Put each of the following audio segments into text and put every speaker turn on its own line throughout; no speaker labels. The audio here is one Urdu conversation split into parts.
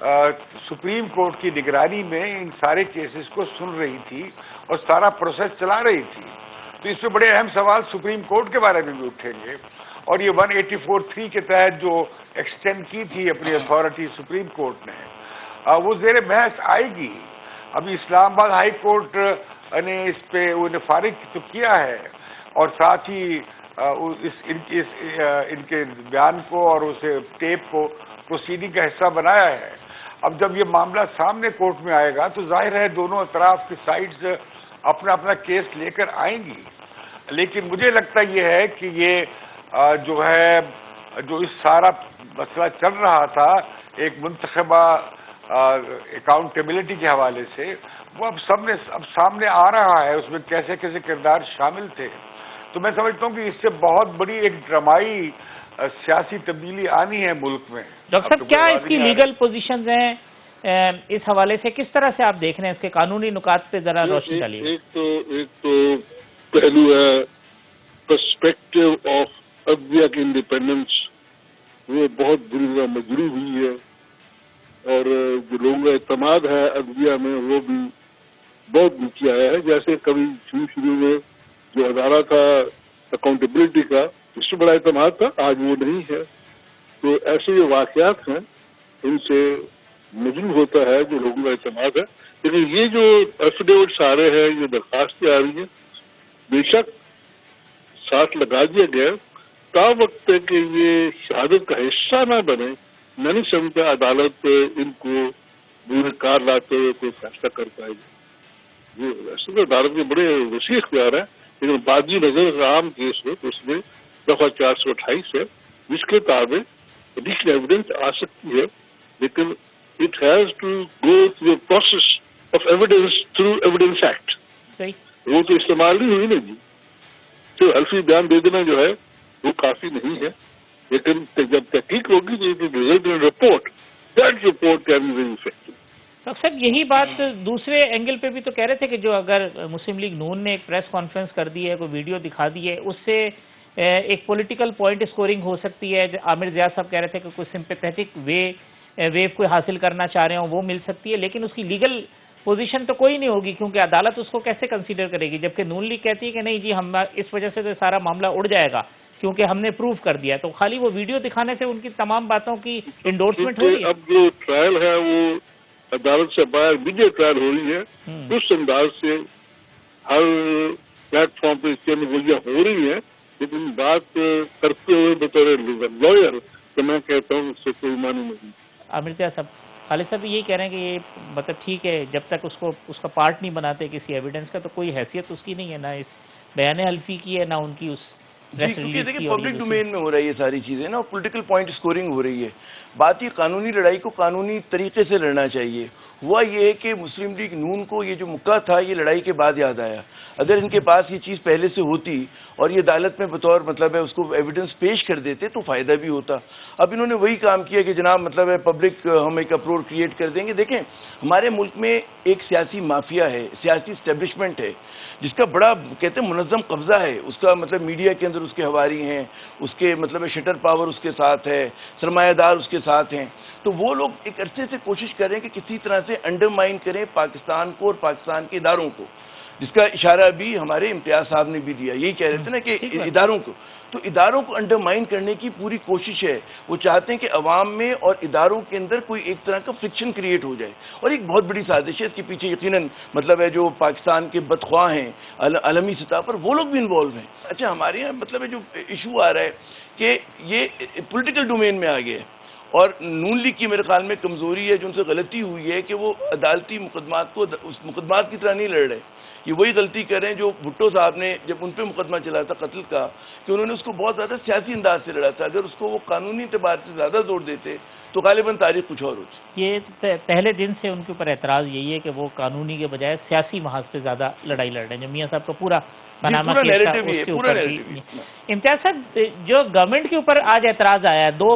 سپریم کورٹ کی نگرانی میں ان سارے کیسز کو سن رہی تھی اور سارا پروسیس چلا رہی تھی. تو اس میں بڑے اہم سوال سپریم کورٹ کے بارے میں بھی اٹھیں گے. اور یہ 184(3) کے تحت جو ایکسٹینڈ کی تھی اپنی اتھارٹی سپریم کورٹ نے، وہ زیر بحث آئے گی. ابھی اسلام آباد ہائی کورٹ نے اس پہ انہیں فارغ تو کیا ہے اور ساتھ ہی ان کے بیان کو اور اسے ٹیپ کو پروسیڈنگ کا حصہ بنایا ہے. اب جب یہ معاملہ سامنے کورٹ میں آئے گا تو ظاہر ہے دونوں اطراف کی سائڈز اپنا اپنا کیس لے کر آئیں گی. لیکن مجھے لگتا یہ ہے کہ یہ جو ہے جو اس سارا مسئلہ چل رہا تھا ایک منتخبہ اکاؤنٹیبلٹی کے حوالے سے، وہ اب سامنے آ رہا ہے، اس میں کیسے کیسے کردار شامل تھے. تو میں سمجھتا ہوں کہ اس سے بہت بڑی ایک ڈرامائی سیاسی تبدیلی آنی ہے ملک میں.
ڈاکٹر صاحب کیا اس کی لیگل پوزیشنز ہیں اس حوالے سے، کس طرح سے آپ دیکھ رہے ہیں اس کے قانونی نکات پہ ذرا روشنی ڈالیے.
ایک تو پہلو ہے پرسپیکٹو آف عدلیہ کی انڈیپینڈنس، وہ بہت بری طرح مجروح ہوئی ہے اور جو لوگوں کا اعتماد ہے عدلیہ میں وہ بھی بہت نیچے آیا ہے. جیسے کبھی شروع میں جو ادارہ تھا اکاؤنٹیبلٹی کا، اس سے بڑا اعتماد تھا، آج وہ نہیں ہے. تو ایسے جو واقعات ہیں ان سے مجروح ہوتا ہے جو لوگوں کا اعتماد ہے. لیکن یہ جو ایفیڈیوٹس آ رہے ہیں، یہ درخواستیں آ رہی ہیں، بے شک ساتھ لگا دیا گیا تا وقت کہ یہ شہادت کا حصہ نہ بنے. میں نہیں سمجھتا عدالت ان کو بورے کار لاتے ہوئے کوئی فیصلہ کر پائے گی. یہ ویسے تو عدالت کے بڑے وسیع اختیار ہیں، لیکن بعدی نظر عام کیس ہے اس میں دفعہ 428 ہے جس کے تابع ایڈیشنل ایویڈنس آ سکتی ہے، لیکن it has to go through process of evidence through evidence act. وہ تو استعمال نہیں ہوئی نا جی. تو حلفی بیان دے دینا جو ہے وہ کافی نہیں ہے، لیکن جب تحقیق ہوگی تو report that report can be very effective.
Doctor صاحب یہی بات دوسرے اینگل پہ بھی تو کہہ رہے تھے کہ جو اگر مسلم لیگ نون نے ایک پریس کانفرنس کر دی ہے، کوئی ویڈیو دکھا دی ہے، اس سے ایک پولیٹیکل پوائنٹ اسکورنگ ہو سکتی ہے. عامر زیاد صاحب کہہ رہے تھے کہ کوئی سمپیتھیٹک ویو کوئی حاصل کرنا چاہ رہے ہوں وہ مل سکتی ہے، لیکن اس کی لیگل پوزیشن تو کوئی نہیں ہوگی کیونکہ عدالت اس کو کیسے کنسیڈر کرے گی، جبکہ نون لیگ کہتی ہے کہ نہیں جی ہم اس وجہ سے تو سارا معاملہ اڑ جائے گا کیونکہ ہم نے پروف کر دیا. تو خالی وہ ویڈیو دکھانے سے ان کی تمام باتوں کی انڈورسمنٹ ہو رہی ہے.
اب جو ٹرائل ہے وہ عدالت سے باہر ویڈیو ٹرائل ہو رہی ہے، اس انداز سے ہر پلیٹ فارم پہ اس کی گولیاں ہو رہی ہیں. لیکن بات کرتے ہوئے بطور لائر تو میں کہتا ہوں اس سے کوئی معنی نہیں.
عامر زیاد صاحب، خالد صاحب یہ کہہ رہے ہیں کہ یہ مطلب ٹھیک ہے جب تک اس کا پارٹ نہیں بناتے کسی ایویڈنس کا تو کوئی حیثیت اس کی نہیں ہے، نہ اس بیان حلفی کی ہے نہ ان کی اس
کیونکہ دیکھیں پبلک ڈومین میں ہو رہی ہے یہ ساری چیزیں نا، پولیٹیکل پوائنٹ اسکورنگ ہو رہی ہے. بات یہ قانونی لڑائی کو قانونی طریقے سے لڑنا چاہیے. ہوا یہ ہے کہ مسلم لیگ نون کو یہ جو مکہ تھا یہ لڑائی کے بعد یاد آیا. اگر ان کے پاس یہ چیز پہلے سے ہوتی اور یہ عدالت میں بطور مطلب ہے اس کو ایویڈنس پیش کر دیتے تو فائدہ بھی ہوتا. اب انہوں نے وہی کام کیا کہ جناب مطلب ہے پبلک ہم ایک اپروچ کریٹ کر دیں گے. دیکھیں ہمارے ملک میں ایک سیاسی مافیا ہے، سیاسی اسٹیبلشمنٹ ہے جس کا بڑا کہتے ہیں منظم قبضہ ہے. اس کا مطلب میڈیا کے اندر اس کے حواری ہیں، اس کے مطلب شٹر پاور اس کے ساتھ ہے، سرمایہ دار اس کے ساتھ ہیں. تو وہ لوگ ایک عرصے سے کوشش کر رہے ہیں کہ کسی طرح سے انڈرمائن کریں پاکستان کو اور پاکستان کے اداروں کو، جس کا اشارہ بھی ہمارے امتیاز صاحب نے بھی دیا. یہی کہہ رہے تھے نا کہ اداروں کو، تو اداروں کو انڈرمائن کرنے کی پوری کوشش ہے. وہ چاہتے ہیں کہ عوام میں اور اداروں کے اندر کوئی ایک طرح کا فرکشن کریٹ ہو جائے، اور ایک بہت بڑی سازش ہے اس کے پیچھے. یقیناً مطلب ہے جو پاکستان کے بدخواہ ہیں عالمی سطح پر وہ لوگ بھی انوالو ہیں. اچھا ہمارے یہاں مطلب ہے جو ایشو آ رہا ہے کہ یہ پولیٹیکل ڈومین میں آ گیا ہے، اور نون لیگ کی میرے خیال میں کمزوری ہے جو ان سے غلطی ہوئی ہے کہ وہ عدالتی مقدمات کو اس مقدمات کی طرح نہیں لڑ رہے. یہ وہی غلطی کر رہے ہیں جو بھٹو صاحب نے جب ان پہ مقدمہ چلا تھا قتل کا، کہ انہوں نے اس کو بہت زیادہ سیاسی انداز سے لڑا تھا. اگر اس کو وہ قانونی اعتبار سے زیادہ زور دیتے تو غالباً تاریخ کچھ اور ہوتی.
یہ پہلے دن سے ان کے اوپر اعتراض یہی ہے کہ وہ قانونی کے بجائے سیاسی محاذ سے زیادہ لڑائی لڑ رہے ہیں. جو میاں صاحب کا پورا پاناما کیس تھا اس کے اوپر. امتیاز صاحب جو گورنمنٹ کے اوپر آج اعتراض آیا ہے، دو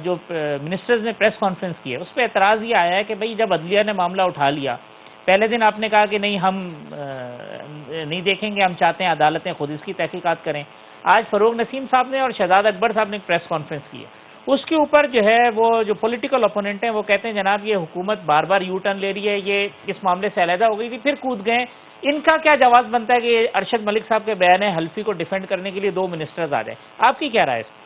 جو منسٹرز نے پریس کانفرنس کی ہے اس پہ اعتراض یہ آیا ہے کہ بھئی جب عدلیہ نے معاملہ اٹھا لیا، پہلے دن آپ نے کہا کہ نہیں ہم نہیں دیکھیں گے، ہم چاہتے ہیں عدالتیں خود اس کی تحقیقات کریں. آج فروغ نسیم صاحب نے اور شہزاد اکبر صاحب نے ایک پریس کانفرنس کی ہے، اس کے اوپر جو ہے وہ جو پولیٹیکل اپوننٹ ہیں وہ کہتے ہیں جناب یہ حکومت بار بار یو ٹرن لے رہی ہے، یہ اس معاملے سے علیحدہ ہو گئی تھی پھر کود گئے. ان کا کیا جواز بنتا ہے کہ ارشد ملک صاحب کے بیان حلفی کو ڈیفینڈ کرنے کے لیے 2 منسٹرز آ جائیں؟ آپ کی کیا رائے ہے؟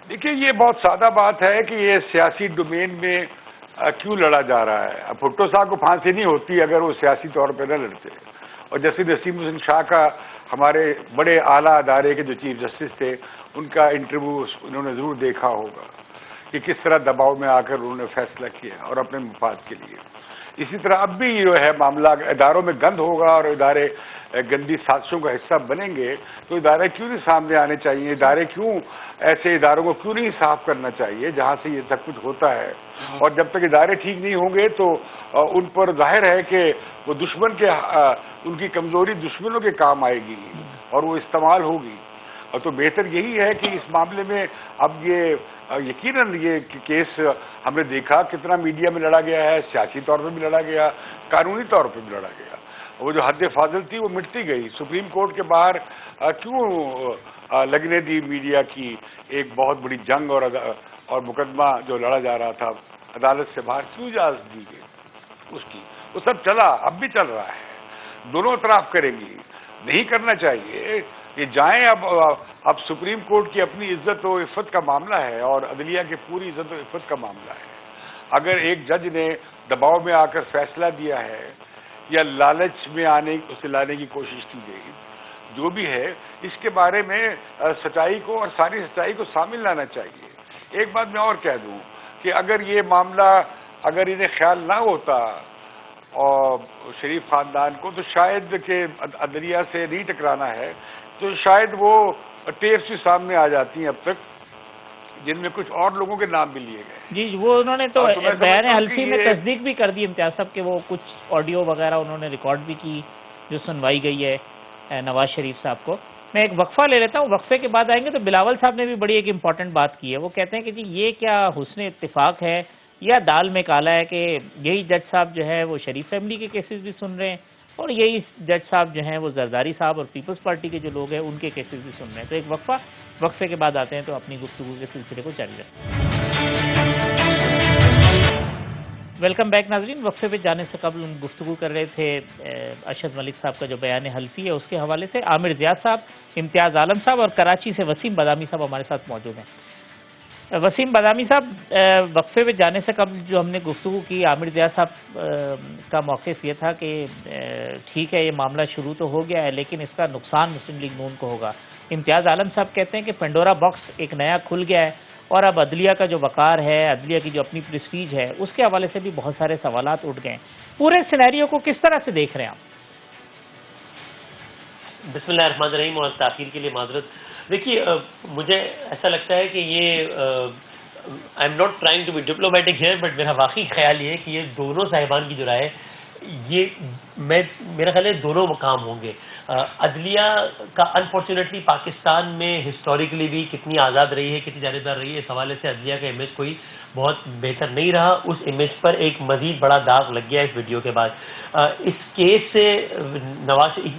دیکھیے یہ بہت سادہ بات ہے کہ یہ سیاسی ڈومین میں کیوں لڑا جا رہا ہے. اب بھٹو صاحب کو پھانسی نہیں ہوتی اگر وہ سیاسی طور پہ نہ لڑتے. اور جیسے نسیم حسن شاہ کا ہمارے بڑے اعلیٰ ادارے کے جو چیف جسٹس تھے ان کا انٹرویو انہوں نے ضرور دیکھا ہوگا کہ کس طرح دباؤ میں آ کر انہوں نے فیصلہ کیا اور اپنے مفاد کے لیے. اسی طرح اب بھی جو ہے معاملہ اداروں میں گند ہوگا اور ادارے گندی سازشوں کا حصہ بنیں گے تو ادارے کیوں نہیں سامنے آنے چاہیے؟ ادارے کیوں ایسے اداروں کو کیوں نہیں صاف کرنا چاہیے جہاں سے یہ سب کچھ ہوتا ہے؟ اور جب تک ادارے ٹھیک نہیں ہوں گے تو ان پر ظاہر ہے کہ وہ دشمن کے ان کی کمزوری دشمنوں کے کام آئے گی اور وہ استعمال ہوگی. اور تو بہتر یہی ہے کہ اس معاملے میں اب یہ یقیناً یہ کیس ہم نے دیکھا کتنا میڈیا میں لڑا گیا ہے، سیاسی طور پہ بھی لڑا گیا، قانونی طور پہ بھی لڑا گیا. وہ جو حد فاضل تھی وہ مٹتی گئی. سپریم کورٹ کے باہر کیوں لگنے دی میڈیا کی ایک بہت بڑی جنگ اور مقدمہ جو لڑا جا رہا تھا عدالت سے باہر کیوں اجازت دی گئی اس کی؟ وہ سب چلا، اب بھی چل رہا ہے. دونوں اطراف کریں گی، نہیں کرنا چاہیے. یہ جائیں اب سپریم کورٹ کی اپنی عزت و عفت کا معاملہ ہے اور عدلیہ کی پوری عزت و عفت کا معاملہ ہے. اگر ایک جج نے دباؤ میں آ کر فیصلہ دیا ہے یا لالچ میں اسے لانے کی کوشش کی گئی، جو بھی ہے اس کے بارے میں سچائی کو اور ساری سچائی کو شامل لانا چاہیے. ایک بات میں اور کہہ دوں کہ اگر یہ معاملہ اگر انہیں خیال نہ ہوتا اور شریف خاندان کو تو شاید کہ عدلیہ سے نہیں ٹکرانا ہے تو شاید وہ ٹیپس بھی سامنے آ جاتی ہیں اب تک جن میں کچھ اور لوگوں کے نام بھی لیے گئے.
جی وہ انہوں نے تو بیان حلفی میں تصدیق بھی کر دی امتیاز صاحب کہ وہ کچھ آڈیو وغیرہ انہوں نے ریکارڈ بھی کی جو سنوائی گئی ہے نواز شریف صاحب کو. میں ایک وقفہ لے لیتا ہوں، وقفے کے بعد آئیں گے. تو بلاول صاحب نے بھی بڑی ایک امپورٹنٹ بات کی ہے. وہ کہتے ہیں کہ جی یہ کیا حسن اتفاق ہے یا دال میں کالا ہے کہ یہی جج صاحب جو ہے وہ شریف فیملی کے کیسز بھی سن رہے ہیں اور یہی جج صاحب جو ہیں وہ زرداری صاحب اور پیپلز پارٹی کے جو لوگ ہیں ان کے کیسز بھی سن رہے ہیں. تو ایک وقفے کے بعد آتے ہیں تو اپنی گفتگو کے سلسلے کو جاری رکھتے ہیں. ویلکم بیک ناظرین. وقفے پہ جانے سے قبل گفتگو کر رہے تھے ارشد ملک صاحب کا جو بیان حلفی ہے اس کے حوالے سے. عامر زیاد صاحب، امتیاز عالم صاحب اور کراچی سے وسیم بادامی صاحب ہمارے ساتھ موجود ہیں. وسیم بادامی صاحب، وقفے پہ جانے سے قبل جو ہم نے گفتگو کی عامر زیاد صاحب کا موقف یہ تھا کہ ٹھیک ہے یہ معاملہ شروع تو ہو گیا ہے لیکن اس کا نقصان مسلم لیگ نون کو ہوگا. امتیاز عالم صاحب کہتے ہیں کہ پنڈورا باکس ایک نیا کھل گیا ہے اور اب عدلیہ کا جو وقار ہے، عدلیہ کی جو اپنی پریسٹیج ہے اس کے حوالے سے بھی بہت سارے سوالات اٹھ گئے ہیں. پورے سینیریو کو کس طرح سے دیکھ رہے ہیں آپ؟
بسم اللہ الرحمن الرحیم اور تاخیر کے لیے معذرت. دیکھیے مجھے ایسا لگتا ہے کہ یہ I am not trying to be diplomatic here but میرا واقعی خیال یہ ہے کہ یہ دونوں صاحبان کی جو رائے یہ میرا خیال ہے دونوں مقام ہوں گے. عدلیہ کا انفارچونیٹلی پاکستان میں ہسٹوریکلی بھی کتنی آزاد رہی ہے، کتنی جانبدار رہی ہے، اس حوالے سے عدلیہ کا امیج کوئی بہت بہتر نہیں رہا. اس امیج پر ایک مزید بڑا داغ لگ گیا اس ویڈیو کے بعد. اس کیس سے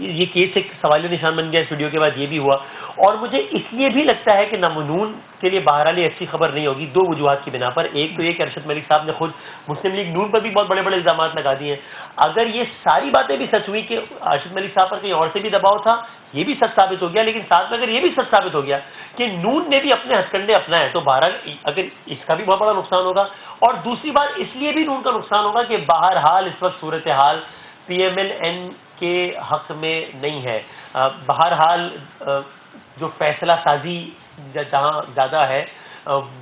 یہ کیس ایک سوالیہ نشان بن گیا اس ویڈیو کے بعد. یہ بھی ہوا اور مجھے اس لیے بھی لگتا ہے کہ نامنون کے لیے بہرحال ایسی خبر نہیں ہوگی دو وجوہات کی بنا پر. ایک تو یہ کہ ارشد ملک صاحب نے خود مسلم لیگ نون پر بھی بہت بڑے بڑے الزامات لگا دیے ہیں. اگر یہ ساری باتیں بھی سچ ہوئی کہ ارشد ملک صاحب پر کہیں اور سے بھی دباؤ تھا یہ بھی سچ ثابت ہو گیا، لیکن ساتھ میں اگر یہ بھی سچ ثابت ہو گیا کہ نون نے بھی اپنے ہتھ کنڈے اپنائے تو بہرحال اگر اس کا بھی بہت بڑا نقصان ہوگا. اور دوسری بات اس لیے بھی نون کا نقصان ہوگا کہ بہرحال اس وقت صورتحال پی ایم ایل این کے حق میں نہیں ہے. بہرحال جو فیصلہ سازی جہاں زیادہ ہے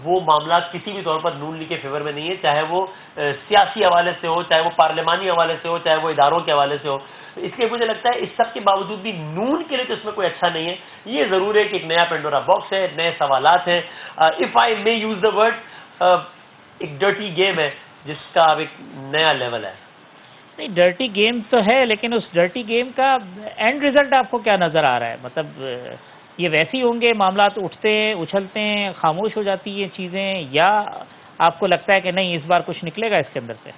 وہ معاملات کسی بھی طور پر نون لیگ کے فیور میں نہیں ہے، چاہے وہ سیاسی حوالے سے ہو، چاہے وہ پارلیمانی حوالے سے ہو، چاہے وہ اداروں کے حوالے سے ہو. اس لیے مجھے لگتا ہے اس سب کے باوجود بھی نون کے لیے تو اس میں کوئی اچھا نہیں ہے. یہ ضرور ہے کہ ایک نیا پینڈورا باکس ہے، نئے سوالات ہیں. If I may use the word ایک ڈرٹی گیم ہے جس کا اب ایک نیا لیول ہے.
نہیں ڈرٹی گیم تو ہے لیکن اس ڈرٹی گیم کا اینڈ ریزلٹ آپ کو کیا نظر آ رہا ہے؟ مطلب یہ ویسے ہی ہوں گے، معاملات اٹھتے ہیں اچھلتے ہیں خاموش ہو جاتی ہیں چیزیں، یا آپ کو لگتا ہے کہ نہیں اس بار کچھ نکلے گا اس کے اندر سے؟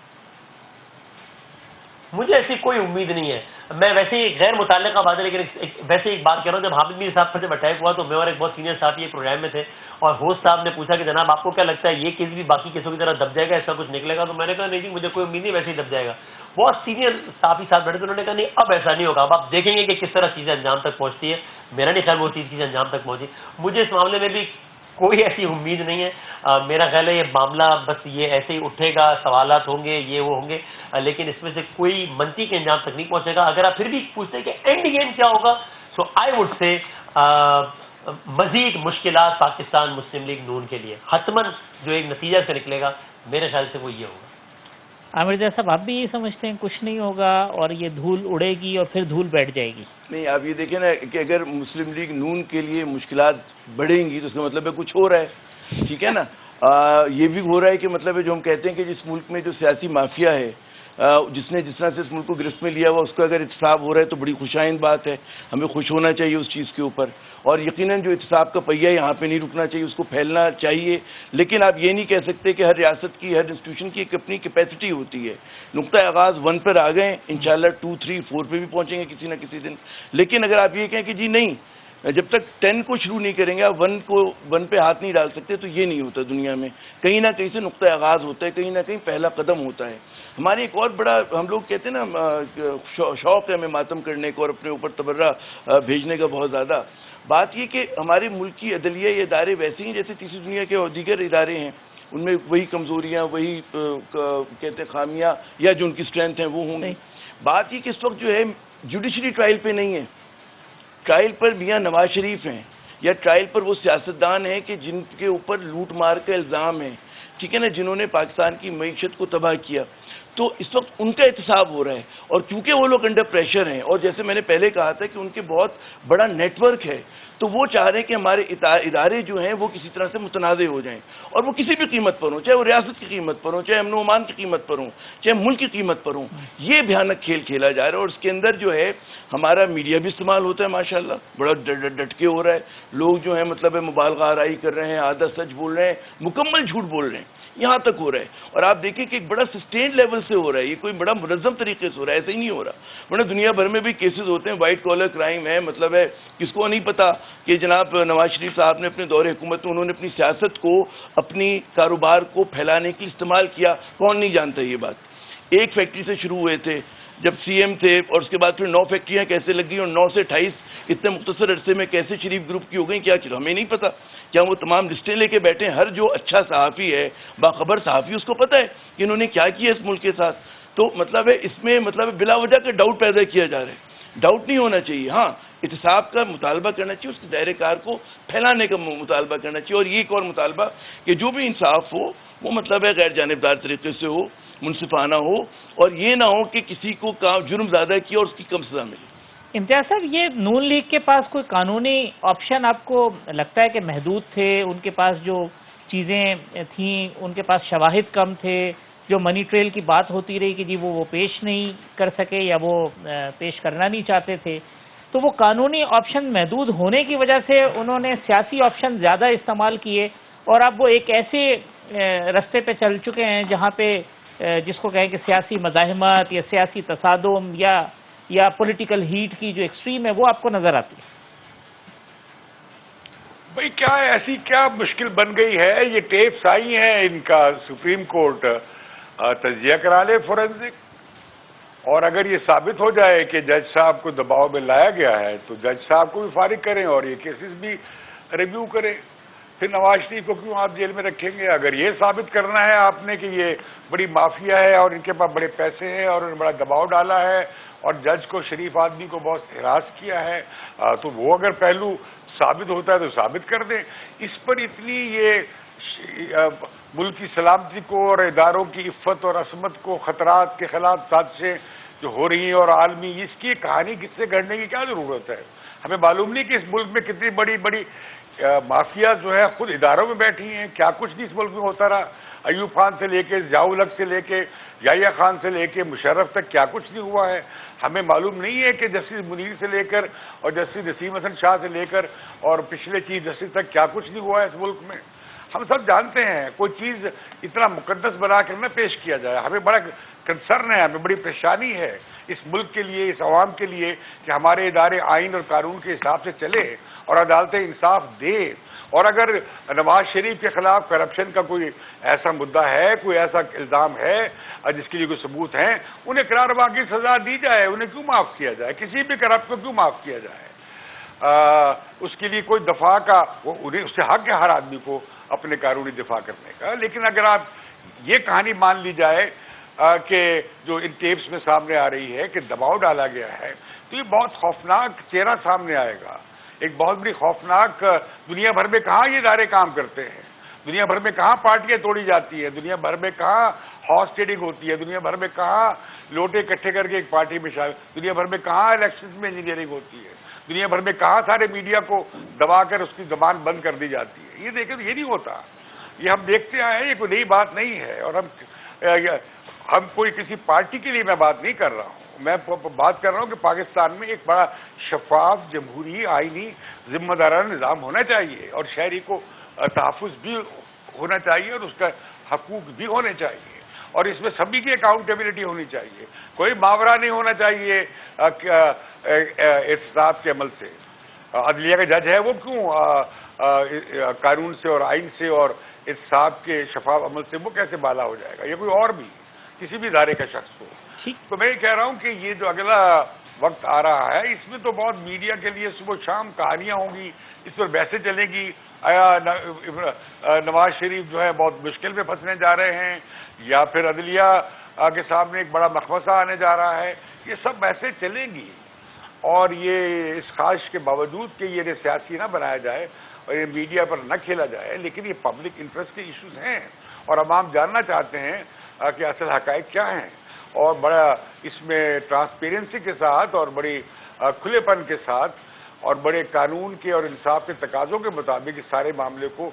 مجھے ایسی کوئی امید نہیں ہے. میں ویسے ہی غیر متعلقہ بات ہے لیکن ویسے ایک بات کہہ رہا ہوں. جب حامد میر صاحب پر جب اٹیک ہوا تو میں اور ایک بہت سینئر صاحب ایک پروگرام میں تھے اور ہوسٹ صاحب نے پوچھا کہ جناب آپ کو کیا لگتا ہے یہ کیس بھی باقی کیسوں کی طرح دب جائے گا, ایسا کچھ نکلے گا؟ تو میں نے کہا نہیں جی مجھے کوئی امید نہیں, ویسے ہی دب جائے گا. بہت سینئر صحافی صاحب بیٹھے تھے, انہوں نے کہا نہیں اب ایسا نہیں ہوگا, اب آپ دیکھیں گے کہ کس طرح چیزیں انجام تک پہنچتی ہے. میرا نہیں خیال وہ چیزیں انجام تک پہنچی. مجھے اس معاملے میں بھی کوئی ایسی امید نہیں ہے. میرا خیال ہے یہ معاملہ بس یہ ایسے ہی اٹھے گا, سوالات ہوں گے, یہ وہ ہوں گے, لیکن اس میں سے کوئی منطقی کے انجام تک نہیں پہنچے گا. اگر آپ پھر بھی پوچھتے ہیں کہ اینڈ گیم کیا ہوگا, سو آئی وڈ سے مزید مشکلات پاکستان مسلم لیگ نون کے لیے. حتماً جو ایک نتیجہ سے نکلے گا میرے خیال سے وہ یہ ہوگا.
عامر رضا صاحب آپ بھی یہ سمجھتے ہیں کچھ نہیں ہوگا اور یہ دھول اڑے گی اور پھر دھول بیٹھ جائے گی؟
نہیں, آپ یہ دیکھیں نا کہ اگر مسلم لیگ نون کے لیے مشکلات بڑھیں گی تو اس کا مطلب ہے کچھ ہو رہا ہے, ٹھیک ہے نا. یہ بھی ہو رہا ہے کہ مطلب ہے جو ہم کہتے ہیں کہ جس ملک میں جو سیاسی مافیا ہے جس نے جس طرح سے اس ملک کو گرفت میں لیا ہوا اس کا اگر احتساب ہو رہا ہے تو بڑی خوشائند بات ہے, ہمیں خوش ہونا چاہیے اس چیز کے اوپر. اور یقیناً جو احتساب کا پہیہ یہاں پہ نہیں رکنا چاہیے, اس کو پھیلنا چاہیے. لیکن آپ یہ نہیں کہہ سکتے کہ ہر ریاست کی ہر انسٹیٹیوشن کی ایک اپنی کیپیسٹی ہوتی ہے. نقطۂ آغاز 1 پر آ گئے, انشاءاللہ 2, 3, 4 پہ بھی پہنچیں گے کسی نہ کسی دن. لیکن اگر آپ یہ کہیں کہ جی نہیں جب تک 10 کو شروع نہیں کریں گے آپ 1 پہ ہاتھ نہیں ڈال سکتے, تو یہ نہیں ہوتا دنیا میں. کہیں نہ کہیں سے نقطۂ آغاز ہوتا ہے, کہیں نہ کہیں پہلا قدم ہوتا ہے. ہمارے ایک اور بڑا ہم لوگ کہتے ہیں نا شوق ہے ہمیں ماتم کرنے کو اور اپنے اوپر تبرہ بھیجنے کا بہت زیادہ. بات یہ کہ ہمارے ملک کی عدلیہ یہ ادارے ویسے ہی جیسے تیسری دنیا کے اور دیگر ادارے ہیں, ان میں وہی کمزوریاں, وہی کہتے ہیں خامیاں یا جو ان کی اسٹرینتھ ہیں وہ ہوں گی. بات یہ کہ اس وقت جو ہے جوڈیشری ٹرائل پہ نہیں ہے, ٹرائل پر میاں نواز شریف ہیں یا ٹرائل پر وہ سیاستدان ہیں کہ جن کے اوپر لوٹ مار کا الزام ہے, ٹھیک ہے نا, جنہوں نے پاکستان کی معیشت کو تباہ کیا. تو اس وقت ان کا احتساب ہو رہا ہے. اور کیونکہ وہ لوگ انڈر پریشر ہیں اور جیسے میں نے پہلے کہا تھا کہ ان کے بہت بڑا نیٹ ورک ہے, تو وہ چاہ رہے ہیں کہ ہمارے ادارے جو ہیں وہ کسی طرح سے متنازع ہو جائیں, اور وہ کسی بھی قیمت پر ہوں, چاہے وہ ریاست کی قیمت پر ہوں, چاہے امن و امان کی قیمت پر ہوں, چاہے ملک کی قیمت پر ہوں. یہ بھیانک کھیل کھیلا جا رہا ہے. اور اس کے اندر جو ہے ہمارا میڈیا بھی استعمال ہوتا ہے ماشاءاللہ, بڑا ڈٹ کے ہو رہا ہے. لوگ جو ہیں مطلب مبالغہ آرائی کر رہے ہیں, آدھا سچ بول رہے ہیں, مکمل جھوٹ بول رہے ہیں, یہاں تک ہو رہا ہے. اور آپ دیکھیں کہ ایک بڑا سسٹینڈ لیول سے ہو رہا ہے, یہ کوئی بڑا منظم طریقے سے ہو رہا ہے, ایسا ہی نہیں ہو رہا. ورنہ دنیا بھر میں بھی کیسز ہوتے ہیں, وائٹ کالر کرائم ہے, مطلب ہے کس کو نہیں پتا کہ جناب نواز شریف صاحب نے اپنے دور حکومت میں انہوں نے اپنی سیاست کو اپنی کاروبار کو پھیلانے کے لیے استعمال کیا. کون نہیں جانتا یہ بات. ایک فیکٹری سے شروع ہوئے تھے جب سی ایم تھے, اور اس کے بعد پھر 9 فیکٹریاں کیسے لگ گئی اور 9 سے 28 اتنے مختصر عرصے میں کیسے شریف گروپ کی ہو گئی, کیا چیز ہمیں نہیں پتا. کیا وہ تمام لسٹیں لے کے بیٹھے ہیں؟ ہر جو اچھا صحافی ہے, باخبر صحافی, اس کو پتہ ہے کہ انہوں نے کیا کیا اس ملک کے ساتھ. تو مطلب ہے اس میں مطلب بلا وجہ کا ڈاؤٹ پیدا کیا جا رہا ہے. ڈاؤٹ نہیں ہونا چاہیے. ہاں احتساب کا مطالبہ کرنا چاہیے, اس کے دائرۂ کار کو پھیلانے کا مطالبہ کرنا چاہیے. اور یہ ایک اور مطالبہ کہ جو بھی انصاف ہو وہ مطلب ہے غیر جانبدار طریقے سے ہو, منصفانہ ہو, اور یہ نہ ہو کہ کسی کو جرم زیادہ کیا اور اس کی کم سزا ملے.
امتیاز صاحب یہ نون لیگ کے پاس کوئی قانونی آپشن آپ کو لگتا ہے کہ محدود تھے؟ ان کے پاس جو چیزیں تھیں ان کے پاس شواہد کم تھے, جو منی ٹریل کی بات ہوتی رہی کہ جی وہ پیش نہیں کر سکے یا وہ پیش کرنا نہیں چاہتے تھے, تو وہ قانونی آپشن محدود ہونے کی وجہ سے انہوں نے سیاسی آپشن زیادہ استعمال کیے, اور اب وہ ایک ایسے رستے پہ چل چکے ہیں جہاں پہ جس کو کہیں کہ سیاسی مزاحمت یا سیاسی تصادم یا پولیٹیکل ہیٹ کی جو ایکسٹریم ہے وہ آپ کو نظر آتی ہے؟
بھئی کیا ایسی کیا مشکل بن گئی ہے؟ یہ ٹیپس آئی ہیں ان کا, سپریم کورٹ تجزیہ کرا لے فورینسک, اور اگر یہ ثابت ہو جائے کہ جج صاحب کو دباؤ میں لایا گیا ہے تو جج صاحب کو بھی فارغ کریں اور یہ کیسز بھی ریویو کریں. پھر نواز شریف کو کیوں آپ جیل میں رکھیں گے؟ اگر یہ ثابت کرنا ہے آپ نے کہ یہ بڑی مافیا ہے اور ان کے پاس بڑے پیسے ہیں اور انہوں نے بڑا دباؤ ڈالا ہے اور جج کو, شریف آدمی کو بہت ہراس کیا ہے, تو وہ اگر پہلو ثابت ہوتا ہے تو ثابت کر دیں. اس پر اتنی یہ ملک کی سلامتی کو اور اداروں کی عفت اور عصمت کو خطرات کے خلاف سازشیں جو ہو رہی ہیں اور عالمی, اس کی کہانی کس سے گھڑنے کی کیا ضرورت ہے؟ ہمیں معلوم نہیں کہ اس ملک میں کتنی بڑی بڑی مافیا جو ہے خود اداروں میں بیٹھی ہیں. کیا کچھ نہیں اس ملک میں ہوتا رہا. ایوب خان سے لے کے, ضیاء الحق سے لے کے, یحییٰ خان سے لے کے مشرف تک کیا کچھ نہیں ہوا ہے. ہمیں معلوم نہیں ہے کہ جسٹس منیر سے لے کر اور جسٹس نسیم حسن شاہ سے لے کر اور پچھلے چیف جسٹس تک کیا کچھ نہیں ہوا ہے اس ملک میں. ہم سب جانتے ہیں کوئی چیز اتنا مقدس بنا کر نہ پیش کیا جائے. ہمیں بڑا کنسرن ہے, ہمیں بڑی پریشانی ہے اس ملک کے لیے, اس عوام کے لیے کہ ہمارے ادارے آئین اور قانون کے حساب سے چلے اور عدالتیں انصاف دے. اور اگر نواز شریف کے خلاف کرپشن کا کوئی ایسا مدعا ہے, کوئی ایسا الزام ہے جس کے لیے کوئی ثبوت ہیں, انہیں اقرار باقی سزا دی جائے. انہیں کیوں معاف کیا جائے؟ کسی بھی کرپٹ کو کیوں معاف کیا جائے؟ اس کے لیے کوئی دفاع کا انہیں اس سے حق ہے ہر آدمی کو اپنے قانونی دفاع کرنے کا. لیکن اگر آپ یہ کہانی مان لی جائے کہ جو ان ٹیپس میں سامنے آ رہی ہے کہ دباؤ ڈالا گیا ہے, تو یہ بہت خوفناک چہرہ سامنے آئے گا. ایک بہت بڑی خوفناک, دنیا بھر میں کہاں یہ ادارے کام کرتے ہیں, دنیا بھر میں کہاں پارٹیاں توڑی جاتی ہیں, دنیا بھر میں کہاں ہارس ٹریڈنگ ہوتی ہے, دنیا بھر میں کہاں لوٹے اکٹھے کر کے ایک پارٹی میں شامل, دنیا بھر میں کہاں الیکشنز میں انجینئرنگ ہوتی ہے, دنیا بھر میں کہاں سارے میڈیا کو دبا کر اس کی زبان بند کر دی جاتی ہے. یہ دیکھیں, یہ نہیں ہوتا. یہ ہم دیکھتے آئے ہیں, یہ کوئی نئی بات نہیں ہے. اور ہم کوئی کسی پارٹی کے لیے میں بات نہیں کر رہا ہوں, میں بات کر رہا ہوں کہ پاکستان میں ایک بڑا شفاف, جمہوری, آئینی, ذمہ دارانہ نظام ہونا چاہیے اور شہری کو تحفظ بھی ہونا چاہیے اور اس کا حقوق بھی ہونے چاہیے. اور اس میں سبھی کی اکاؤنٹیبلٹی ہونی چاہیے. کوئی ماورا نہیں ہونا چاہیے احتساب کے عمل سے. عدلیہ کا جج ہے وہ کیوں قانون سے اور آئین سے اور احتساب کے شفاف عمل سے وہ کیسے بالا ہو جائے گا؟ یہ کوئی اور بھی کسی بھی ادارے کا شخص ہو. تو میں یہ کہہ رہا ہوں کہ یہ جو اگلا وقت آ رہا ہے, اس میں تو بہت میڈیا کے لیے صبح شام کہانیاں ہوں گی, اس پر بحثیں چلیں گی. آیا نواز شریف جو ہے بہت مشکل میں پھنسنے جا رہے ہیں, یا پھر عدلیہ کے سامنے ایک بڑا مخمصہ آنے جا رہا ہے. یہ سب بحثیں چلیں گی, اور یہ اس خواہش کے باوجود کہ یہ سیاسی نہ بنایا جائے اور یہ میڈیا پر نہ کھیلا جائے, لیکن یہ پبلک انٹرسٹ کے ایشوز ہیں اور عوام جاننا چاہتے ہیں کہ اصل حقائق کیا ہیں. اور بڑا اس میں ٹرانسپیرنسی کے ساتھ اور بڑی کھلے پن کے ساتھ اور بڑے قانون کے اور انصاف کے تقاضوں کے مطابق اس سارے معاملے کو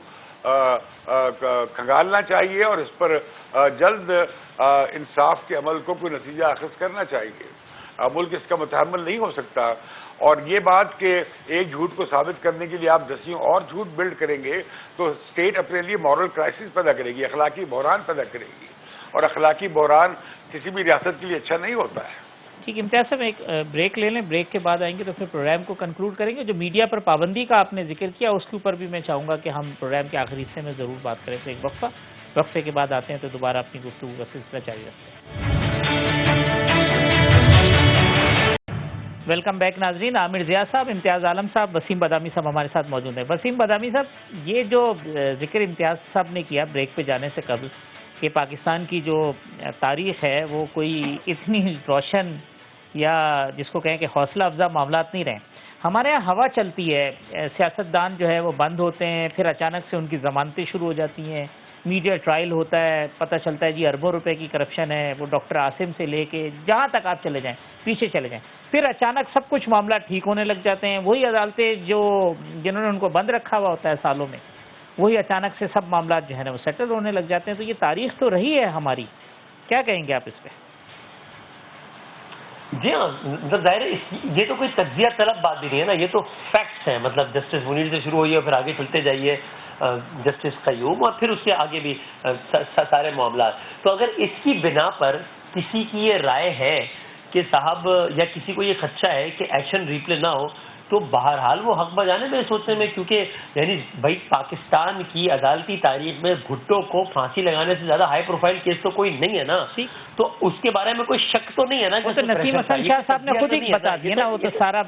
کھنگالنا چاہیے اور اس پر جلد انصاف کے عمل کو کوئی نتیجہ اخذ کرنا چاہیے. ملک اس کا متحمل نہیں ہو سکتا. اور یہ بات کہ ایک جھوٹ کو ثابت کرنے کے لیے آپ 10 اور جھوٹ بلڈ کریں گے تو اسٹیٹ اپنے لیے مورل کرائسس پیدا کرے گی, اخلاقی بحران پیدا کرے گی, اور اخلاقی بحران کسی بھی ریاست کے لیے اچھا نہیں ہوتا ہے.
ٹھیک, امتیاز صاحب ایک بریک لے لیں, بریک کے بعد آئیں گے تو پھر پروگرام کو کنکلوڈ کریں گے. جو میڈیا پر پابندی کا آپ نے ذکر کیا اس کے اوپر بھی میں چاہوں گا کہ ہم پروگرام کے آخری حصے میں ضرور بات کریں. تو ایک وقفے کے بعد آتے ہیں تو دوبارہ اپنی گفتگو کا سلسلہ جاری رکھتے ہیں. ویلکم بیک ناظرین. عامر ضیاء صاحب, امتیاز عالم صاحب, وسیم بادامی صاحب ہمارے ساتھ موجود ہیں. وسیم بادامی صاحب, یہ جو ذکر امتیاز صاحب نے کیا بریک پہ جانے سے قبل کہ پاکستان کی جو تاریخ ہے وہ کوئی اتنی روشن یا جس کو کہیں کہ حوصلہ افزا معاملات نہیں رہے. ہمارے یہاں ہوا چلتی ہے, سیاستدان جو ہے وہ بند ہوتے ہیں, پھر اچانک سے ان کی ضمانتیں شروع ہو جاتی ہیں, میڈیا ٹرائل ہوتا ہے, پتہ چلتا ہے جی اربوں روپے کی کرپشن ہے, وہ ڈاکٹر عاصم سے لے کے جہاں تک آپ چلے جائیں, پیچھے چلے جائیں, پھر اچانک سب کچھ معاملات ٹھیک ہونے لگ جاتے ہیں. وہی عدالتیں جنہوں نے ان کو بند رکھا ہوا ہوتا ہے سالوں میں, وہی اچانک سے سب معاملات جو ہے نا وہ سیٹل ہونے لگ جاتے ہیں. تو یہ تاریخ تو رہی ہے ہماری, کیا کہیں گے آپ اس پہ؟
جی ہاں, ظاہر ہے یہ تو کوئی تجزیہ طلب بات بھی نہیں ہے نا, یہ تو فیکٹس ہیں. مطلب جسٹس منیر سے شروع ہوئی ہے, پھر آگے چلتے جائیے جسٹس قیوم, اور پھر اس کے آگے بھی سارے معاملات. تو اگر اس کی بنا پر کسی کی یہ رائے ہے کہ صاحب, یا کسی کو یہ خدشہ ہے کہ ایکشن ریپلے نہ ہو, تو بہرحال وہ حق بجانے میں سوچنے میں, کیونکہ یعنی بھائی پاکستان کی عدالتی تاریخ میں بھٹو کو پھانسی لگانے سے زیادہ ہائی پروفائل کیس تو کوئی نہیں ہے نا, تو اس کے بارے میں کوئی شک تو نہیں ہے نا.
تو نسیم حسن شاہ صاحب نے خود ہی بتا دیا نا, وہ تو سارا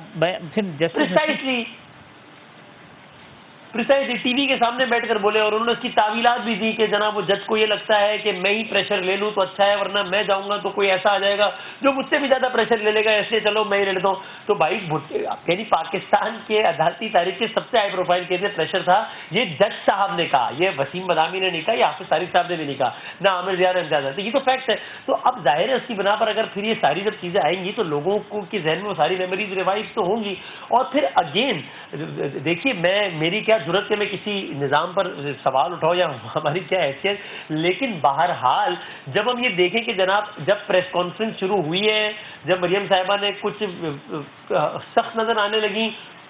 پریسائزلی ٹی وی کے سامنے بیٹھ کر بولے, اور انہوں نے اس کی تعویلات بھی دی کہ جناب وہ جج کو یہ لگتا ہے کہ میں ہی پریشر لے لوں تو اچھا ہے, ورنہ میں جاؤں گا تو کوئی ایسا آ جائے گا جو مجھ سے بھی زیادہ پریشر لے لے گا, ایسے چلو میں ہی لے لیتا ہوں. تو بھائی یعنی پاکستان کے عدالتی تاریخ کے سب سے ہائی پروفائل کیس میں پریشر تھا. یہ جج صاحب نے کہا, یہ وسیم بادامی نے نہیں کہا, یہ حافظ طارق صاحب نے بھی نہیں کہا, نہ عامر ضیاء نے امتیاز. یہ تو فیکٹ ہے. تو اب ظاہر ہے اس کی بنا پر اگر پھر یہ ساری جب چیزیں آئیں گی تو لوگوں کے ذہن میں وہ ساری میموریز ریوائو تو ہوں گی. اور پھر اگین دیکھیے, میری کیا ضرورت کہ میں کسی نظام پر سوال اٹھاؤں یا ہماری کیا حیثیت، لیکن بہرحال جب ہم یہ دیکھیں کہ جناب جب پریس کانفرنس شروع ہوئی ہے، جب مریم صاحبہ نے کچھ سخت نظر آنے لگیں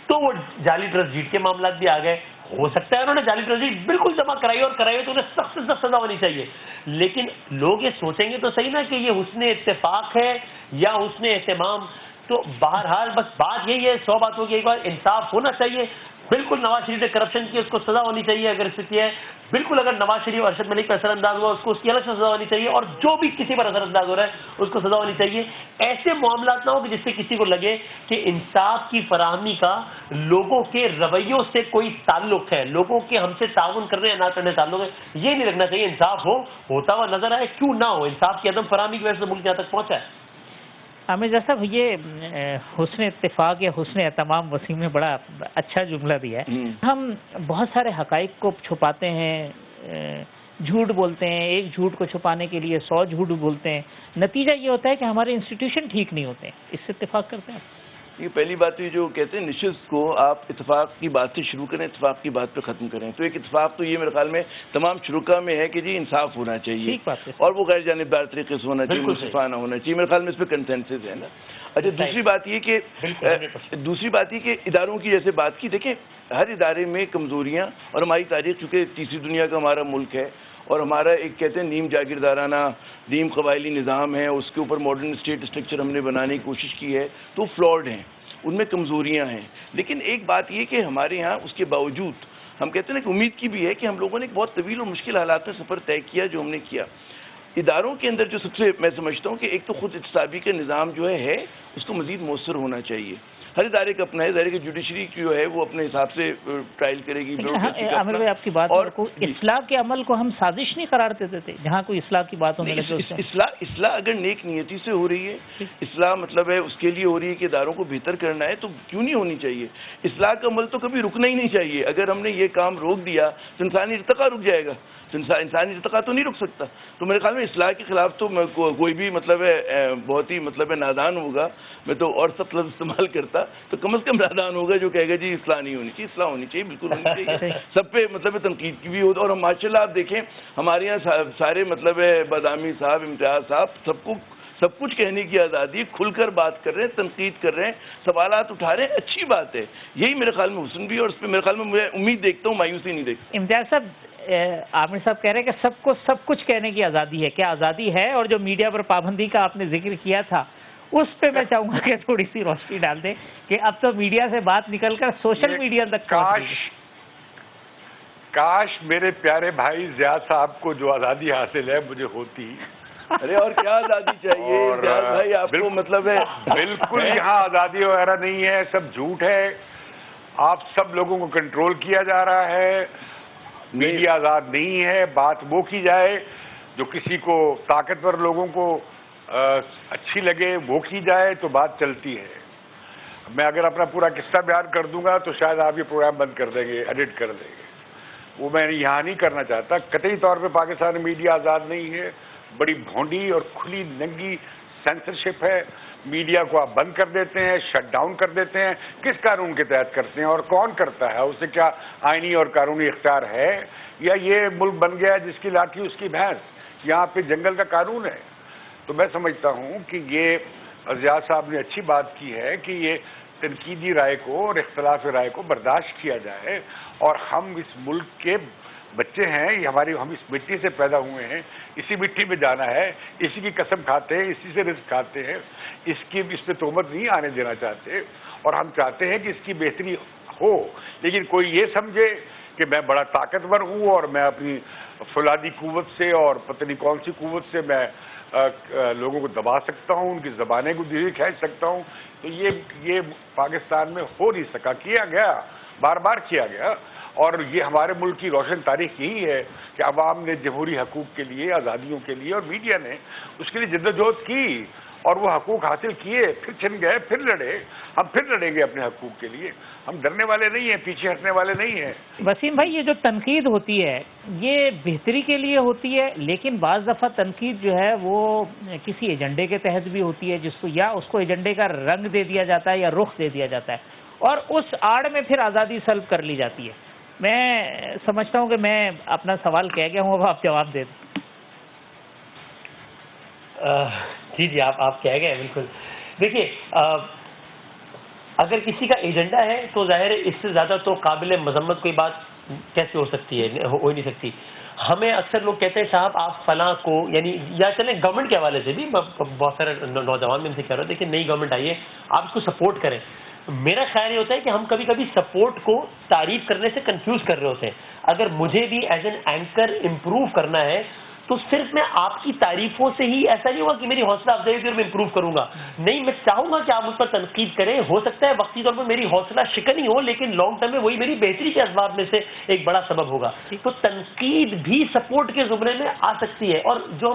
تو وہ جعلی ٹرسٹ ڈیڈ کے معاملات بھی آ گئے. ہو سکتا ہے انہوں نے جعلی ٹرسٹ ڈیڈ بالکل جمع کرائی اور کرائی تو انہیں سخت سے سخت سزا ہونی چاہیے، لیکن لوگ یہ سوچیں گے تو صحیح نا کہ یہ حسن اتفاق ہے یا حسن اہتمام. تو بہرحال بس بات یہی ہے، 100 باتوں کی ایک بار انصاف ہونا چاہیے. بالکل نواز شریف نے کرپشن کی، اس کو سزا ہونی چاہیے اگر استھتی ہے. بالکل اگر نواز شریف اور ارشد ملک پر اثر انداز ہوا اس کو اس کی الگ سے سزا ہونی چاہیے، اور جو بھی کسی پر اثر انداز ہو رہا ہے اس کو سزا ہونی چاہیے. ایسے معاملات نہ ہو کہ جس سے کسی کو لگے کہ انصاف کی فراہمی کا لوگوں کے رویوں سے کوئی تعلق ہے، لوگوں کے ہم سے تعاون کرنے یا نہ کرنے تعلق ہے. یہ نہیں لگنا چاہیے. انصاف ہوتا ہوا نظر آئے، کیوں نہ ہو. انصاف کی عدم فراہمی کی وجہ سے ملک یہاں تک پہنچا ہے.
عامر صاحب، یہ حسن اتفاق یا حسن اہتمام وسیم نے بڑا اچھا جملہ دیا ہے. ہم بہت سارے حقائق کو چھپاتے ہیں، جھوٹ بولتے ہیں، ایک جھوٹ کو چھپانے کے لیے 100 جھوٹ بولتے ہیں. نتیجہ یہ ہوتا ہے کہ ہمارے انسٹیٹیوشن ٹھیک نہیں ہوتے ہیں. اس سے اتفاق کرتے ہیں؟
یہ پہلی بات یہ جو کہتے ہیں نشست کو آپ اتفاق کی بات سے شروع کریں، اتفاق کی بات پہ ختم کریں. تو ایک اتفاق تو یہ میرے خیال میں تمام شرکا میں ہے کہ جی انصاف ہونا چاہیے اور وہ غیر جانبدار طریقے سے ہونا چاہیے، منصفانہ ہونا چاہیے. میرے خیال میں اس پہ کنسنسس ہے نا. اچھا، دوسری بات یہ کہ اداروں کی جیسے بات کی، دیکھیں ہر ادارے میں کمزوریاں، اور ہماری تاریخ چونکہ تیسری دنیا کا ہمارا ملک ہے اور ہمارا ایک کہتے ہیں نیم جاگیردارانہ نیم قبائلی نظام ہے، اس کے اوپر ماڈرن اسٹیٹ اسٹرکچر ہم نے بنانے کی کوشش کی ہے، تو فلاڈ ہیں، ان میں کمزوریاں ہیں. لیکن ایک بات یہ کہ ہمارے یہاں اس کے باوجود ہم کہتے ہیں کہ امید کی بھی ہے کہ ہم لوگوں نے ایک بہت طویل اور مشکل حالات میں سفر طے کیا جو ہم نے کیا. اداروں کے اندر جو سب سے میں سمجھتا ہوں کہ ایک تو خود احتسابی کا نظام جو ہے اس کو مزید مؤثر ہونا چاہیے. ہر ادارے کا اپنا ہے، ادارے کی جوڈیشری جو ہے وہ اپنے حساب سے ٹرائل کرے گی.
عامر بھائی آپ کی بات اور اصلاح کے عمل کو ہم سازش نہیں قرار دیتے تھے جہاں کوئی اصلاح کی بات ہونے لگے.
اصلاح اگر نیک نیتی سے ہو رہی ہے، اصلاح مطلب ہے اس کے لیے ہو رہی ہے کہ اداروں کو بہتر کرنا ہے، تو کیوں نہیں ہونی چاہیے. اصلاح کا عمل تو کبھی رکنا ہی نہیں چاہیے. اگر ہم نے یہ کام روک دیا تو انسانی ارتقا رک جائے گا. انسانی ارتقا تو نہیں رک سکتا. تو میرے خیال میں اصلاح کے خلاف تو کوئی بھی مطلب ہے بہت ہی مطلب ہے نادان ہوگا. میں تو اور سب لفظ استعمال کرتا تو کم از کم نادان ہوگا جو کہے گا جی اصلاح نہیں ہونی چاہیے. اصلاح ہونی چاہیے، بالکل ہونی چاہیے. سب پہ مطلب تنقید کی بھی ہوتی. اور ماشاء اللہ آپ دیکھیں ہمارے یہاں سارے مطلب ہے بادامی صاحب، امتیاز صاحب سب کچھ کہنے کی آزادی، کھل کر بات کر رہے ہیں، تنقید کر رہے ہیں، سوالات اٹھا رہے ہیں. اچھی بات ہے. یہی میرے خیال میں حسن بھی ہے، اور اس پہ میرے خیال میں میں امید دیکھتا ہوں، مایوسی نہیں دیکھتا.
امتیاز صاحب، عامر صاحب کہہ رہے ہیں کہ سب کو سب کچھ کہنے کی آزادی ہے. کیا آزادی ہے؟ اور جو میڈیا پر پابندی کا آپ نے ذکر کیا تھا اس پہ میں چاہوں گا کہ تھوڑی سی روشنی ڈال دیں کہ اب تو میڈیا سے بات نکل کر سوشل میڈیا تک
کاش میرے پیارے بھائی زیاد صاحب کو جو آزادی حاصل ہے مجھے ہوتی.
ارے اور کیا آزادی چاہیے زیاد بھائی آپ کو؟ مطلب ہے
بالکل یہاں آزادی وغیرہ نہیں ہے، سب جھوٹ ہے. آپ سب لوگوں کو کنٹرول کیا جا رہا ہے. میڈیا آزاد نہیں ہے. بات وہ کی جائے جو کسی کو طاقتور لوگوں کو اچھی لگے وہ کی جائے تو بات چلتی ہے. میں اگر اپنا پورا قصہ بیان کر دوں گا تو شاید آپ یہ پروگرام بند کر دیں گے، ایڈٹ کر دیں گے. وہ میں یہاں نہیں کرنا چاہتا. قطعی طور پہ پاکستان میں میڈیا آزاد نہیں ہے. بڑی بھونڈی اور کھلی ننگی سینسرشپ ہے. میڈیا کو آپ بند کر دیتے ہیں، شٹ ڈاؤن کر دیتے ہیں. کس قانون کے تحت کرتے ہیں اور کون کرتا ہے؟ اسے کیا آئینی اور قانونی اختیار ہے؟ یا یہ ملک بن گیا ہے جس کی لاٹھی اس کی بھینس؟ یہاں پہ جنگل کا قانون ہے. تو میں سمجھتا ہوں کہ یہ زیاد صاحب نے اچھی بات کی ہے کہ یہ تنقیدی رائے کو اور اختلاف رائے کو برداشت کیا جائے. اور ہم اس ملک کے بچے ہیں، ہم اس مٹی سے پیدا ہوئے ہیں، اسی مٹی میں جانا ہے، اسی کی قسم کھاتے ہیں، اسی سے رزق کھاتے ہیں. اس پہ تہمت نہیں آنے دینا چاہتے. اور ہم چاہتے ہیں کہ اس کی بہتری ہو. لیکن کوئی یہ سمجھے کہ میں بڑا طاقتور ہوں اور میں اپنی فولادی قوت سے اور پتہ نہیں کون سی قوت سے میں لوگوں کو دبا سکتا ہوں، ان کی زبانیں کو دھیرے کھینچ سکتا ہوں. تو یہ پاکستان میں ہو نہیں سکا. کیا گیا، بار بار کیا گیا. اور یہ ہمارے ملک کی روشن تاریخ یہی ہے کہ عوام نے جمہوری حقوق کے لیے، آزادیوں کے لیے، اور میڈیا نے اس کے لیے جدوجہد کی اور وہ حقوق حاصل کیے، پھر چھن گئے، پھر لڑے. ہم پھر لڑیں گے اپنے حقوق کے لیے. ہم ڈرنے والے نہیں ہیں، پیچھے ہٹنے والے نہیں ہیں.
وسیم بھائی، یہ جو تنقید ہوتی ہے یہ بہتری کے لیے ہوتی ہے، لیکن بعض دفعہ تنقید جو ہے وہ کسی ایجنڈے کے تحت بھی ہوتی ہے، جس کو یا اس کو ایجنڈے کا رنگ دے دیا جاتا ہے یا رخ دے دیا جاتا ہے، اور اس آڑ میں پھر آزادی سلب کر لی جاتی ہے. میں سمجھتا ہوں کہ میں اپنا سوال کہہ گیا ہوں، اب آپ جواب دے دیں۔
جی جی آپ کہہ گئے بالکل. دیکھیے اگر کسی کا ایجنڈا ہے تو ظاہر ہے اس سے زیادہ تو قابل مذمت کوئی بات کیسے ہو سکتی ہے، ہو ہی نہیں سکتی. ہمیں اکثر لوگ کہتے ہیں صاحب آپ فلاں کو، یعنی یا چلیں گورنمنٹ کے حوالے سے بھی بہت سارے نوجوان میں ان سے کہہ رہا ہوں دیکھیں نئی گورنمنٹ آئی ہے آپ اس کو سپورٹ کریں. میرا خیال یہ ہوتا ہے کہ ہم کبھی کبھی سپورٹ کو تعریف کرنے سے کنفیوز کر رہے ہوتے ہیں. اگر مجھے بھی ایز این اینکر امپروو کرنا ہے تو صرف میں آپ کی تعریفوں سے ہی ایسا نہیں ہوگا کہ میری حوصلہ افزائی ہوگی اور میں امپروو کروں گا. نہیں، میں چاہوں گا کہ آپ مجھ پر تنقید کریں، ہو سکتا ہے وقتی طور پر میری حوصلہ شکن ہی ہو لیکن لانگ ٹرم میں وہی میری بہتری کے اسباب میں سے ایک بڑا سبب ہوگا. تو تنقید بھی سپورٹ کے زمرے میں آ سکتی ہے. اور جو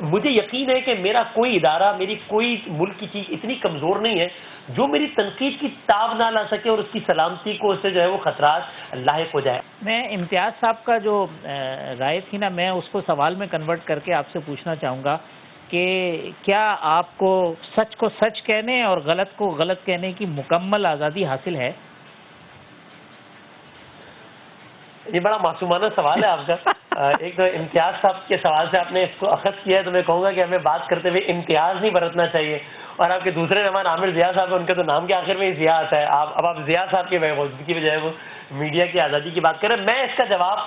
مجھے یقین ہے کہ میرا کوئی ادارہ، میری کوئی ملک کی چیز اتنی کمزور نہیں ہے جو میری تنقید کی تاب نہ لا سکے اور اس کی سلامتی کو اس سے جو ہے وہ خطرات لاحق ہو جائے.
میں امتیاز صاحب کا جو رائے تھی نا، میں اس کو سوال میں کنورٹ کر کے آپ سے پوچھنا چاہوں گا کہ کیا آپ کو سچ کہنے اور غلط کو غلط کہنے کی مکمل آزادی حاصل ہے؟
یہ بڑا معصومانہ سوال ہے آپ کا. ایک تو امتیاز صاحب کے سوال سے آپ نے اس کو اخذ کیا ہے تو میں کہوں گا کہ ہمیں بات کرتے ہوئے امتیاز نہیں برتنا چاہیے. اور آپ کے دوسرے مہمان عامر ضیاء صاحب ان کے تو نام کے آخر میں ہی ضیاء آتا ہے. اب آپ ضیاء صاحب کی موجودگی کی بجائے وہ میڈیا کی آزادی کی بات کریں. میں اس کا جواب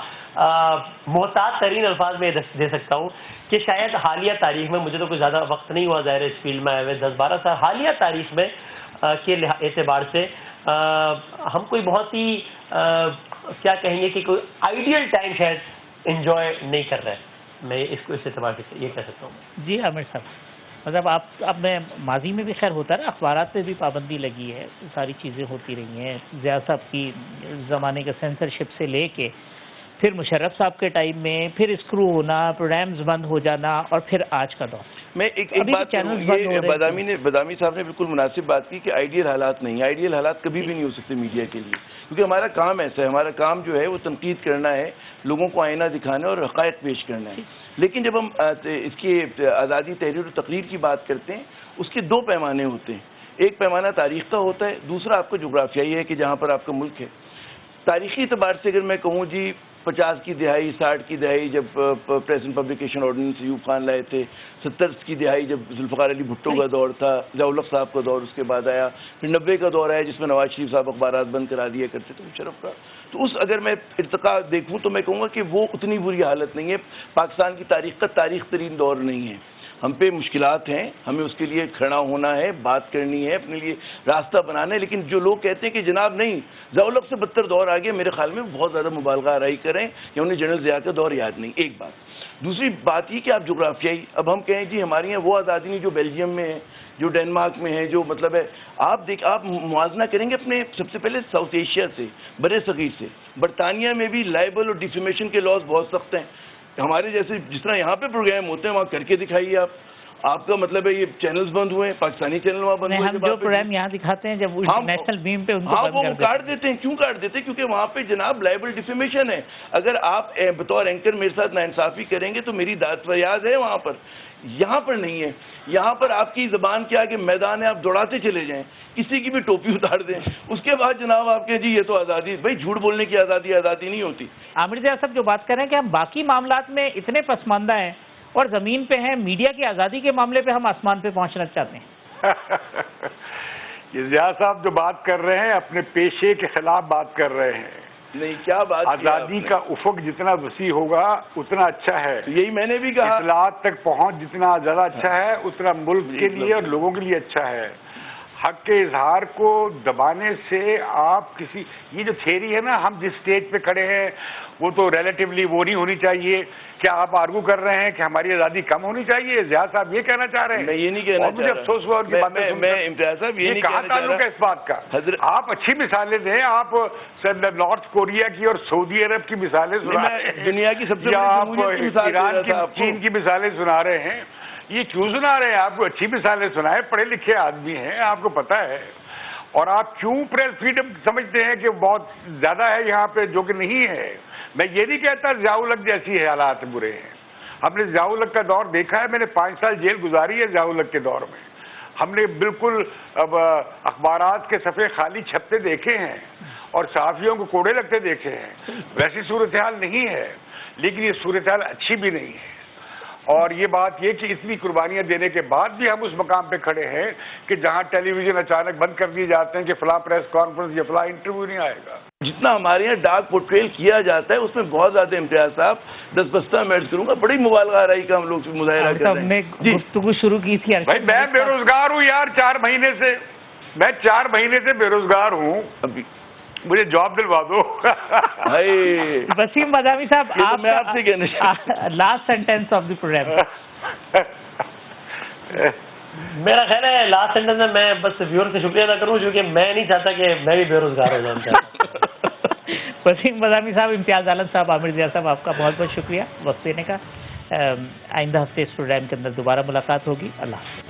محتاط ترین الفاظ میں دے سکتا ہوں کہ شاید حالیہ تاریخ میں، مجھے تو کوئی زیادہ وقت نہیں ہوا ظاہر اس فیلڈ میں آئے ہوئے 10-12 سال، حالیہ تاریخ میں کے اعتبار سے ہم کوئی بہت ہی کیا کہیں گے کہ کوئی آئیڈیل ٹائم شاید انجوائے نہیں کر رہے. میں اس کو اس اعتبار سے یہ کہہ سکتا ہوں.
جی عامر صاحب، مطلب آپ اب میں ماضی میں بھی خیر ہوتا ہے نا، اخبارات پہ بھی پابندی لگی ہے، ساری چیزیں ہوتی رہی ہیں. ضیاء صاحب کی زمانے کے سینسرشپ سے لے کے پھر مشرف صاحب کے ٹائم میں پھر اسکرو ہونا، پروگرامز بند ہو جانا اور پھر آج کا دور.
میں ایک بات کروں، یہ بدامی صاحب نے بالکل مناسب بات کی کہ آئیڈیل حالات نہیں، آئیڈیل حالات کبھی بھی نہیں ہو سکتے میڈیا کے لیے، کیونکہ ہمارا کام ایسا ہے، ہمارا کام جو ہے وہ تنقید کرنا ہے، لوگوں کو آئینہ دکھانا اور حقائق پیش کرنا ہے. لیکن جب ہم اس کی آزادی تحریر و تقریر کی بات کرتے ہیں، اس کے دو پیمانے ہوتے ہیں. ایک پیمانہ تاریخ کا ہوتا ہے، دوسرا آپ کا جغرافیائی ہے کہ جہاں پر آپ کا ملک ہے. تاریخی اعتبار سے اگر میں کہوں جی 50 کی دہائی 60 کی دہائی جب press and publication ordinance Ayub Khan لائے تھے، 70 کی دہائی جب ذوالفقار علی بھٹو کا دور تھا، ضیاء الحق صاحب کا دور اس کے بعد آیا، پھر 90 کا دور آیا جس میں نواز شریف صاحب اخبارات بند کرا دیا کرتے تھے مشرف کا. تو اس اگر میں ارتقاء دیکھوں تو میں کہوں گا کہ وہ اتنی بری حالت نہیں ہے. پاکستان کی تاریخ کا تاریخ ترین دور نہیں ہے. ہم پہ مشکلات ہیں، ہمیں اس کے لیے کھڑا ہونا ہے، بات کرنی ہے، اپنے لیے راستہ بنانا ہے. لیکن جو لوگ کہتے ہیں کہ جناب نہیں ضیاء الحق سے بدتر دور آ گیا، میرے خیال میں بہت زیادہ مبالغہ آرائی کریں یا انہیں جنرل ضیاء کا دور یاد نہیں. ایک بات. دوسری بات یہ کہ آپ جغرافیائی، اب ہم کہیں جی ہماری یہاں وہ آزادی نہیں جو بیلجیم میں ہے، جو ڈنمارک میں ہے، جو مطلب ہے آپ موازنہ کریں گے اپنے سب سے پہلے ساؤتھ ایشیا سے، بر صغیر سے. برطانیہ میں بھی لائبل اور ڈیفیمیشن کے لاز بہت سخت ہیں. ہمارے جیسے جس طرح یہاں پہ پروگرام ہوتے ہیں وہاں کر کے دکھائیے. آپ کا مطلب ہے یہ چینلز بند ہوئے ہیں، پاکستانی چینل وہاں بند ہوئے ہیں.
ہم جو پروگرام یہاں دکھاتے ہیں جب نیشنل بیم پہ ان کو
وہ کاٹ دیتے ہیں. کیوں کاٹ دیتے ہیں؟ کیونکہ وہاں پہ جناب لائبل ڈیفیمیشن ہے. اگر آپ بطور اینکر میرے ساتھ ناانصافی کریں گے تو میری داد فریاد ہے وہاں پر. یہاں پر نہیں ہے. یہاں پر آپ کی زبان کے آگے میدان ہے، آپ دوڑاتے چلے جائیں، کسی کی بھی ٹوپی اتار دیں، اس کے بعد جناب آپ کے جی یہ تو آزادی. بھائی جھوٹ بولنے کی آزادی نہیں ہوتی.
عامر ضیاء صاحب جو بات کر رہے ہیں کہ ہم باقی معاملات میں اتنے پسماندہ ہیں اور زمین پہ ہیں، میڈیا کی آزادی کے معاملے پہ ہم آسمان پہ پہنچنا چاہتے ہیں.
یہ ضیاء صاحب جو بات کر رہے ہیں اپنے پیشے کے خلاف بات کر رہے ہیں.
نہیں، کیا بات،
آزادی کا افق جتنا وسیع ہوگا اتنا اچھا ہے.
یہی میں نے بھی کہا،
اطلاعات تک پہنچ جتنا زیادہ اچھا ہے اتنا ملک کے لیے اور لوگوں کے لیے اچھا ہے. حق کے اظہار کو دبانے سے آپ کسی، یہ جو تھیری ہے نا ہم جس سٹیج پہ کھڑے ہیں وہ تو ریلیٹیولی وہ نہیں ہونی چاہیے. کیا آپ آرگو کر رہے ہیں کہ ہماری آزادی کم ہونی چاہیے؟ ضیاء صاحب یہ کہنا چاہ رہے ہیں؟
میں یہ نہیں کہنا چاہ رہا.
مجھے افسوس ہوا کہ
میں امتیاز صاحب یہ نہیں
کہاں تعلق ہے اس بات کا. آپ اچھی مثالیں دیں. آپ نارتھ کوریا کی اور سعودی عرب کی مثالیں سنا رہے ہیں،
دنیا کی سب سے بڑی
ایران کی، چین کی مثالیں سنا رہے ہیں. یہ کیوں سنا رہے ہیں؟ آپ کو اچھی مثالیں سنائیں، پڑھے لکھے آدمی ہیں، آپ کو پتہ ہے. اور آپ کیوں پریس فریڈم سمجھتے ہیں کہ بہت زیادہ ہے یہاں پہ، جو کہ نہیں ہے. میں یہ نہیں کہتا ضیاء الحق جیسی حالات برے ہیں. ہم نے ضیاء الحق کا دور دیکھا ہے. میں نے 5 سال جیل گزاری ہے ضیاء الحق کے دور میں. ہم نے بالکل اب اخبارات کے صفحے خالی چھپتے دیکھے ہیں. اور صحافیوں کو کوڑے لگتے دیکھے ہیں. ویسی صورتحال نہیں ہے، لیکن یہ صورتحال اچھی بھی نہیں ہے. اور یہ بات یہ کہ اتنی قربانیاں دینے کے بعد بھی ہم اس مقام پہ کھڑے ہیں کہ جہاں ٹیلی ویژن اچانک بند کر دیے جاتے ہیں کہ فلاں پریس کانفرنس یا فلاں انٹرویو نہیں آئے گا.
جتنا ہمارے یہاں ڈارک پورٹریل کیا جاتا ہے اس میں بہت زیادہ امتیاز صاحب 10 بستہ میں ایڈ کروں گا، بڑی مبالغہ آرائی کا ہم لوگ مظاہرہ کر رہے ہیں.
جی گفتگو شروع کی تھی
بھائی میں بے روزگار ہوں یار، 4 مہینے سے، میں 4 مہینے سے بے روزگار ہوں،
ابھی
مجھے جاب دلوا دو.
وسیم بادامی صاحب
میں آپ سے کہنا
last sentence of the programme.
میرا خیال ہے لاسٹ سینٹینس میں بس ویور سے شکریہ ادا کروں کیونکہ میں نہیں چاہتا کہ میں بھی بے روزگار ہو جاؤں.
وسیم بادامی صاحب، امتیاز عالم صاحب، عامر ضیاء صاحب، آپ کا بہت بہت شکریہ وقت دینے کا. آئندہ ہفتے اس پروگرام کے اندر دوبارہ ملاقات ہوگی. اللہ حافظ.